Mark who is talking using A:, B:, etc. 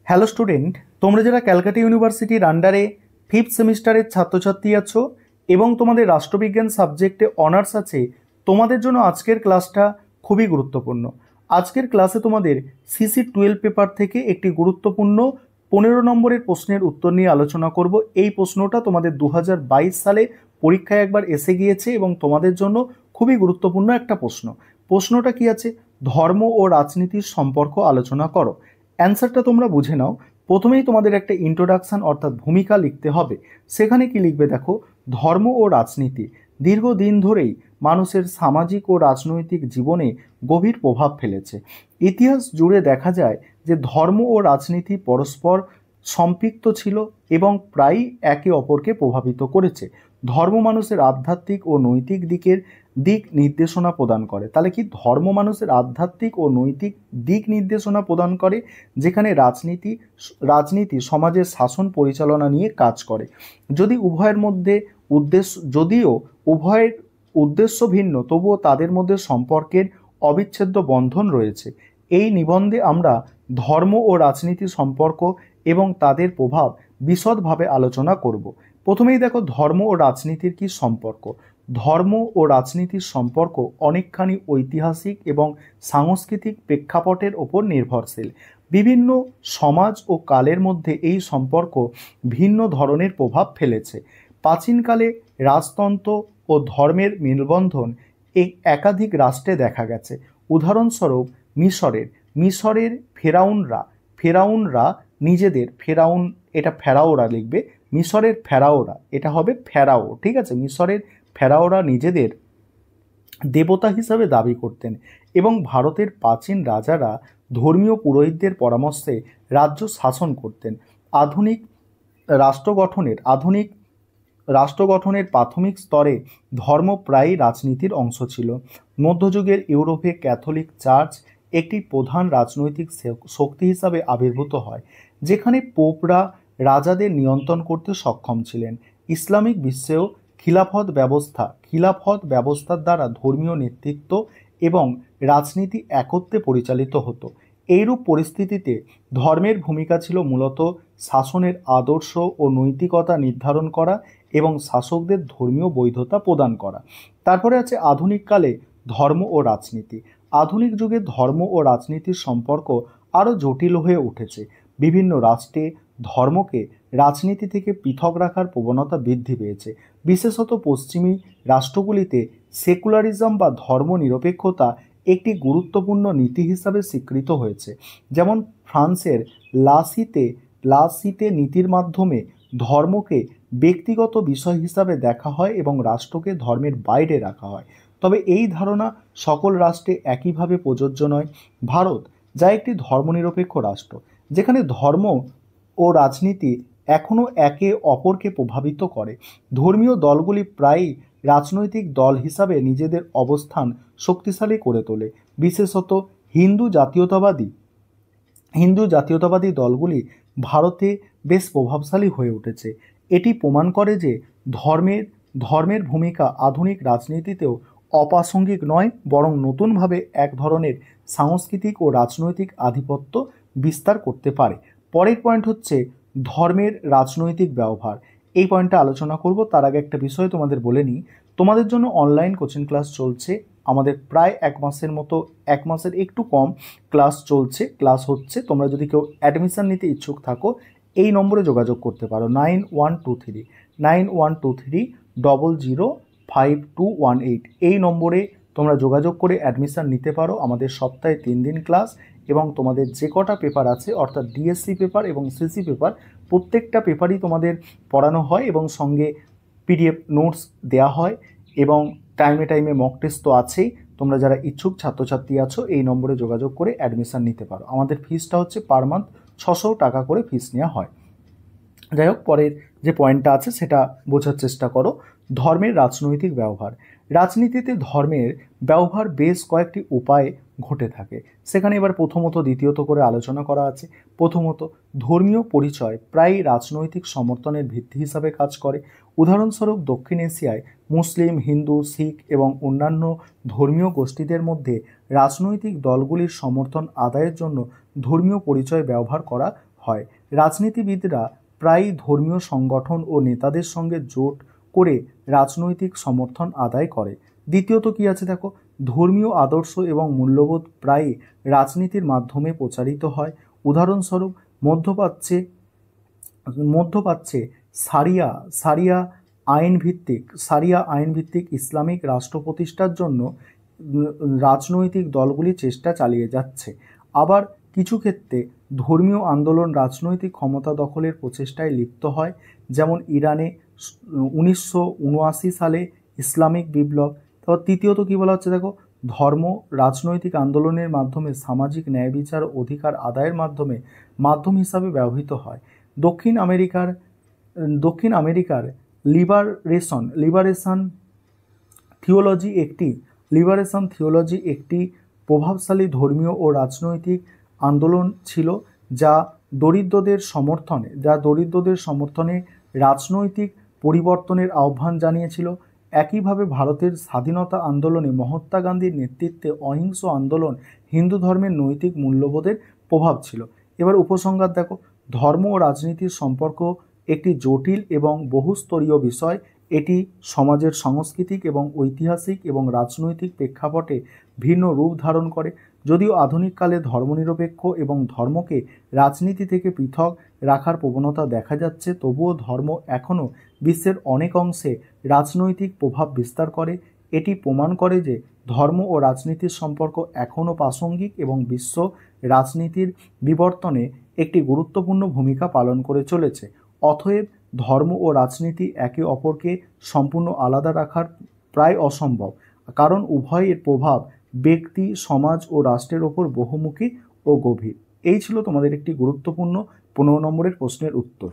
A: Hello student, তোমরা যারা ক্যালকাটা ইউনিভার্সিটির আন্ডারে ফিফথ সেমিস্টারের ছাত্রছাত্রী আছো এবং তোমাদের রাষ্ট্রবিজ্ঞান সাবজেক্টে অনার্স আছে, তোমাদের জন্য আজকের ক্লাসটা খুবই গুরুত্বপূর্ণ। আজকের ক্লাসে তোমাদের CC12 পেপার থেকে একটি গুরুত্বপূর্ণ 15 নম্বরের প্রশ্নের উত্তর নিয়ে আলোচনা করব। এই প্রশ্নটা তোমাদের 2022 সালে পরীক্ষায় একবার এসে গিয়েছে এবং তোমাদের জন্য খুবই গুরুত্বপূর্ণ একটা প্রশ্ন। প্রশ্নটা কি আছে? ধর্ম ও রাজনীতির সম্পর্ক আলোচনা করো। অ্যান্সারটা তোমরা বুঝে নাও। প্রথমেই তোমাদের একটা ইন্ট্রোডাকশন অর্থাৎ ভূমিকা লিখতে হবে। সেখানে কি লিখবে দেখো, ধর্ম ও রাজনীতি দীর্ঘদিন ধরেই মানুষের সামাজিক ও রাজনৈতিক জীবনে গভীর প্রভাব ফেলেছে। ইতিহাস জুড়ে দেখা যায় যে ধর্ম ও রাজনীতি পরস্পর সম্পৃক্ত ছিল এবং প্রায়ই একে অপরকে প্রভাবিত করেছে। ধর্ম মানুষের আধ্যাত্মিক ও নৈতিক দিক নির্দেশনা প্রদান করে। তাহলে কি ধর্ম মানুষের আধ্যাত্মিক ও নৈতিক দিক নির্দেশনা প্রদান করে, যেখানে রাজনীতি সমাজের শাসন পরিচালনা নিয়ে কাজ করে। যদিও উভয়ের উদ্দেশ্য ভিন্ন, তবুও তাদের মধ্যে সম্পর্কের অবিচ্ছেদ্য বন্ধন রয়েছে। এই নিবন্ধে আমরা ধর্ম ও রাজনীতি সম্পর্ক এবং তাদের প্রভাব বিশদভাবে আলোচনা করব। প্রথমেই দেখো, ধর্ম ও রাজনীতির কি সম্পর্ক। ধর্ম ও রাজনীতির সম্পর্ক অনেকখানি ঐতিহাসিক এবং সাংস্কৃতিক প্রেক্ষাপটের ওপর নির্ভরশীল। বিভিন্ন সমাজ ও কালের মধ্যে এই সম্পর্ক ভিন্ন ধরনের প্রভাব ফেলেছে। প্রাচীনকালে রাজতন্ত্র ও ধর্মের মেলবন্ধন এই একাধিক রাষ্ট্রে দেখা গেছে। উদাহরণস্বরূপ মিশরের ফেরাউনরা নিজেদের এটা ফেরাওরা লিখবে, মিশরের ফেরাওরা, এটা হবে ফেরাও, ঠিক আছে। মিশরের ফেরাওরা নিজেদের দেবতা হিসাবে দাবি করতেন এবং ভারতের প্রাচীন রাজারা ধর্মীয় পুরোহিতদের পরামর্শে রাজ্য শাসন করতেন। আধুনিক রাষ্ট্র গঠনের প্রাথমিক স্তরে ধর্ম প্রায়ই রাজনীতির অংশ ছিল। মধ্যযুগের ইউরোপে ক্যাথলিক চার্চ একটি প্রধান রাজনৈতিক শক্তি হিসাবে আবির্ভূত হয়, যেখানে পোপরা রাজাদের নিয়ন্ত্রণ করতে সক্ষম ছিলেন। ইসলামিক বিশ্বেও খিলাফত ব্যবস্থার দ্বারা ধর্মীয় নেতৃত্ব এবং রাজনীতি একত্রে পরিচালিত হতো। এইরূপ পরিস্থিতিতে ধর্মের ভূমিকা ছিল মূলত শাসনের আদর্শ ও নৈতিকতা নির্ধারণ করা এবং শাসকদের ধর্মীয় বৈধতা প্রদান করা। তারপরে আছে আধুনিককালে ধর্ম ও রাজনীতি। আধুনিক যুগে ধর্ম ও রাজনীতির সম্পর্ক আরও জটিল হয়ে উঠেছে। বিভিন্ন রাষ্ট্রে ধর্মকে রাজনীতি থেকে পৃথক রাখার প্রবণতা বৃদ্ধি পেয়েছে। বিশেষত পশ্চিমী রাষ্ট্রগুলিতে সেকুলারিজম বা ধর্মনিরপেক্ষতা একটি গুরুত্বপূর্ণ নীতি হিসাবে স্বীকৃত হয়েছে। যেমন ফ্রান্সের লাসিতে নীতির মাধ্যমে ধর্মকে ব্যক্তিগত বিষয় হিসাবে দেখা হয় এবং রাষ্ট্রকে ধর্মের বাইরে রাখা হয়। তবে এই ধারণা সকল রাষ্ট্রে একইভাবে প্রযোজ্য নয়। ভারত, যা একটি ধর্মনিরপেক্ষ রাষ্ট্র, যেখানে ধর্ম ও রাজনীতি এখনও একে অপরকে প্রভাবিত করে, ধর্মীয় দলগুলি প্রায়ই রাজনৈতিক দল হিসাবে নিজেদের অবস্থান শক্তিশালী করে তোলে। বিশেষত হিন্দু জাতীয়তাবাদী দলগুলি ভারতে বেশ প্রভাবশালী হয়ে উঠেছে। এটি প্রমাণ করে যে ধর্মের ভূমিকা আধুনিক রাজনীতিতেও অপ্রাসঙ্গিক নয়, বরং নতুনভাবে এক ধরনের সাংস্কৃতিক ও রাজনৈতিক আধিপত্য বিস্তার করতে পারে। পরের পয়েন্ট হচ্ছে ধর্মের রাজনৈতিক ব্যবহার। এই পয়েন্টটা আলোচনা করব। তার আগে একটা বিষয় তোমাদের বলে নিই, তোমাদের জন্য অনলাইন কোচিং ক্লাস চলছে। আমাদের প্রায় এক মাসের একটু কম ক্লাস হচ্ছে। তোমরা যদি কেউ অ্যাডমিশন নিতে ইচ্ছুক থাকো, এই নম্বরে যোগাযোগ করতে পারো, 9123005218। এই নম্বরে তোমরা যোগাযোগ করে অ্যাডমিশন নিতে পারো। আমাদের সপ্তাহে 3 দিন ক্লাস এবং তোমাদের যে কটা পেপার আছে অর্থাৎ ডিএসসি পেপার এবং সিসি পেপার, প্রত্যেকটা পেপারই তোমাদের পড়ানো হয় এবং সঙ্গে পিডিএফ নোটস দেওয়া হয় এবং টাইমে মক টেস্ট তো আছেই। তোমরা যারা ইচ্ছুক ছাত্রছাত্রী আছো, এই নম্বরে যোগাযোগ করে অ্যাডমিশন নিতে পারো। আমাদের ফিসটা হচ্ছে পার মান্থ 600 টাকা করে ফিস নেওয়া হয়। যাই হোক, পরের যে পয়েন্টটা আছে সেটা বোঝার চেষ্টা করো। ধর্মের রাজনৈতিক ব্যবহার। রাজনীতিতে ধর্মের ব্যবহার বেশ কয়েকটি উপায়ে ঘটে থাকে। সেখানে এবার প্রথমত দ্বিতীয়ত করে আলোচনা করা আছে। প্রথমত, ধর্মীয় পরিচয় প্রায়ই রাজনৈতিক সমর্থনের ভিত্তি হিসাবে কাজ করে। উদাহরণস্বরূপ দক্ষিণ এশিয়ায় মুসলিম, হিন্দু, শিখ এবং অন্যান্য ধর্মীয় গোষ্ঠীদের মধ্যে রাজনৈতিক দলগুলির সমর্থন আদায়ের জন্য ধর্মীয় পরিচয় ব্যবহার করা হয়। রাজনীতিবিদরা প্রায়ই ধর্মীয় সংগঠন ও নেতাদের সঙ্গে জোট করে রাজনৈতিক সমর্থন আদায় করে। দ্বিতীয়ত কি আছে দেখো, ধর্মীয় আদর্শ এবং মূল্যবোধ প্রায়ই রাজনীতির মাধ্যমে প্রচারিত হয়। উদাহরণস্বরূপ মধ্যপ্রাচ্যে সারিয়া আইন ভিত্তিক ইসলামিক রাষ্ট্র প্রতিষ্ঠার জন্য রাজনৈতিক দলগুলি চেষ্টা চালিয়ে যাচ্ছে। আবার কিছু ক্ষেত্রে ধর্মীয় আন্দোলন রাজনৈতিক ক্ষমতা দখলের প্রচেষ্টায় লিপ্ত হয়, যেমন ইরানে 1979 সালে ইসলামিক বিপ্লব। তারপর তৃতীয়ত কি বলা হচ্ছে দেখো, ধর্ম রাজনৈতিক আন্দোলনের মাধ্যমে সামাজিক ন্যায় বিচার অধিকার আদায়ের মাধ্যম হিসাবে ব্যবহৃত হয়। দক্ষিণ আমেরিকার লিবারেশন থিওলজি একটি প্রভাবশালী ধর্মীয় ও রাজনৈতিক আন্দোলন ছিল, যা দরিদ্রদের সমর্থনে রাজনৈতিক পরিবর্তনের আহ্বান জানিয়েছিল। একইভাবে ভারতের স্বাধীনতা আন্দোলনে মহাত্মা গান্ধীর নেতৃত্বে অহিংস আন্দোলন হিন্দু ধর্মের নৈতিক মূল্যবোধের প্রভাব ছিল। এবার উপসংহার দেখো, ধর্ম ও রাজনীতির সম্পর্ক একটি জটিল এবং বহুস্তরীয় বিষয়। এটি সমাজের সাংস্কৃতিক এবং ঐতিহাসিক এবং রাজনৈতিক প্রেক্ষাপটে ভিন্ন রূপ ধারণ করে। যদিও আধুনিককালে ধর্মনিরপেক্ষ এবং ধর্মকে রাজনীতি থেকে পৃথক রাখার প্রবণতা দেখা যাচ্ছে, তবুও ধর্ম এখনও বিশ্বের অনেক অংশে রাজনৈতিক প্রভাব বিস্তার করে। এটি প্রমাণ করে যে ধর্ম ও রাজনীতির সম্পর্ক এখনও প্রাসঙ্গিক এবং বিশ্ব রাজনীতির বিবর্তনে একটি গুরুত্বপূর্ণ ভূমিকা পালন করে চলেছে। অতএব ধর্ম ও রাজনীতি একে অপরকে সম্পূর্ণ আলাদা রাখার প্রায় অসম্ভব, কারণ উভয়ের প্রভাব ব্যক্তি, সমাজ ও রাষ্ট্রের ওপর বহুমুখী ও গভীর। এই ছিল তোমাদের একটি গুরুত্বপূর্ণ 15 নম্বরের প্রশ্নের উত্তর।